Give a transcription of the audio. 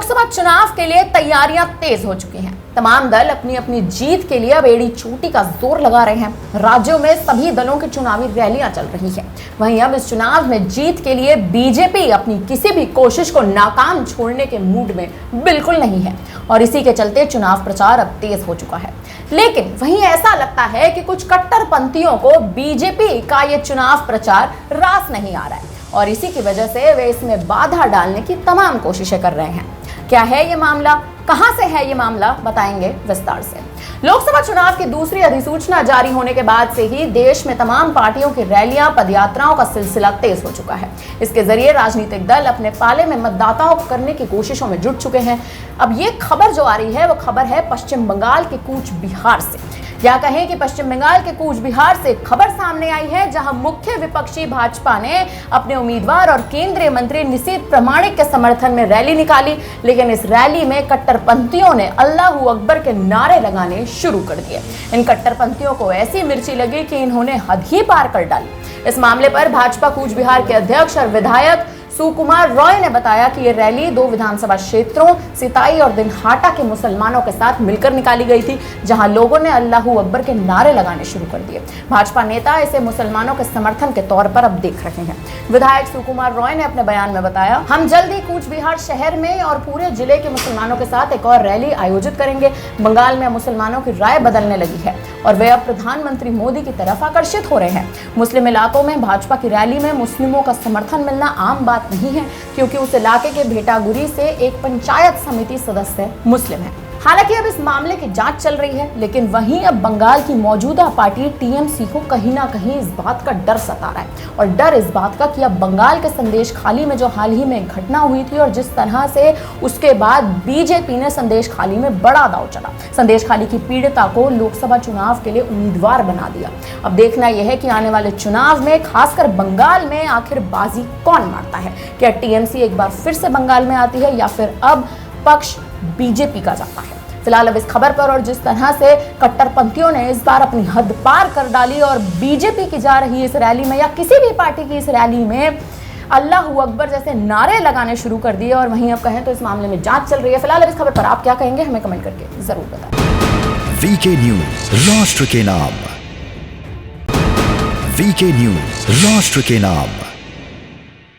लोकसभा चुनाव के लिए तैयारियां तेज हो चुकी हैं। तमाम दल अपनी अपनी जीत के लिए अब एड़ी चोटी का जोर लगा रहे हैं। राज्यों में सभी दलों की चुनावी रैलियां चल रही हैं। वहीं अब इस चुनाव में जीत के लिए बीजेपी अपनी किसी भी कोशिश को नाकाम छोड़ने के मूड में बिल्कुल नहीं है और इसी के चलते चुनाव प्रचार अब तेज हो चुका है। लेकिन वहीं ऐसा लगता है कि कुछ कट्टरपंथियों को बीजेपी का ये चुनाव प्रचार रास नहीं आ रहा है और इसी की वजह से वे इसमें बाधा डालने की तमाम कोशिशें कर रहे हैं। क्या है ये मामला, कहां से है ये मामला, बताएंगे विस्तार से। लोकसभा चुनाव की दूसरी अधिसूचना जारी होने के बाद से ही देश में तमाम पार्टियों की रैलियां, पदयात्राओं का सिलसिला तेज हो चुका है। इसके जरिए राजनीतिक दल अपने पाले में मतदाताओं को करने की कोशिशों में जुट चुके हैं। अब ये खबर जो आ रही है वो खबर है पश्चिम बंगाल के कूच बिहार से। या कहें कि पश्चिम बंगाल के कूच बिहार से खबर सामने आई है, जहां मुख्य विपक्षी भाजपा ने अपने उम्मीदवार और केंद्रीय मंत्री निशीथ प्रामाणिक के समर्थन में रैली निकाली। लेकिन इस रैली में कट्टरपंथियों ने अल्लाहू अकबर के नारे लगाने शुरू कर दिए। इन कट्टरपंथियों को ऐसी मिर्ची लगी कि इन्होंने हद ही पार कर डाली। इस मामले पर भाजपा कूच बिहार के अध्यक्ष और विधायक सुकुमार रॉय ने बताया कि ये रैली 2 विधानसभा क्षेत्रों सिताई और दिनहाटा के मुसलमानों के साथ मिलकर निकाली गई थी, जहां लोगों ने अल्लाहू अकबर के नारे लगाने शुरू कर दिए। भाजपा नेता इसे मुसलमानों के समर्थन के तौर पर अब देख रहे हैं। विधायक सुकुमार रॉय ने अपने बयान में बताया, हम जल्द ही कूच बिहार शहर में और पूरे जिले के मुसलमानों के साथ एक और रैली आयोजित करेंगे। बंगाल में मुसलमानों की राय बदलने लगी है और वे अब प्रधानमंत्री मोदी की तरफ आकर्षित हो रहे हैं। मुस्लिम इलाकों में भाजपा की रैली में मुस्लिमों का समर्थन मिलना आम बात नहीं है, क्योंकि उस इलाके के भेटागुरी से एक पंचायत समिति सदस्य मुस्लिम है। हालांकि अब इस मामले की जांच चल रही है, लेकिन वहीं अब बंगाल की मौजूदा पार्टी टीएमसी को कहीं ना कहीं इस बात का डर सता रहा है और डर इस बात का कि अब बंगाल के संदेशखाली में जो हाल ही में घटना हुई थी और जिस तरह से उसके बाद बीजेपी ने संदेशखाली में बड़ा दांव चला, संदेशखाली की पीड़िता को लोकसभा चुनाव के लिए उम्मीदवार बना दिया। अब देखना यह है कि आने वाले चुनाव में खासकर बंगाल में आखिर बाजी कौन मारता है। क्या टीएमसी एक बार फिर से बंगाल में आती है या फिर अब पक्ष बीजेपी का जाता है। फिलहाल अब इस खबर पर और जिस तरह से कट्टरपंथियों ने इस बार अपनी हद पार कर डाली और बीजेपी की जा रही इस रैली में या किसी भी पार्टी की इस रैली में अल्लाहू अकबर जैसे नारे लगाने शुरू कर दिए और वहीं अब कहें तो इस मामले में जांच चल रही है। फिलहाल अब इस खबर पर आप क्या कहेंगे, हमें कमेंट करके जरूर बताएं। वीके न्यूज, राष्ट्र के नाम। वीके न्यूज, राष्ट्र के नाम।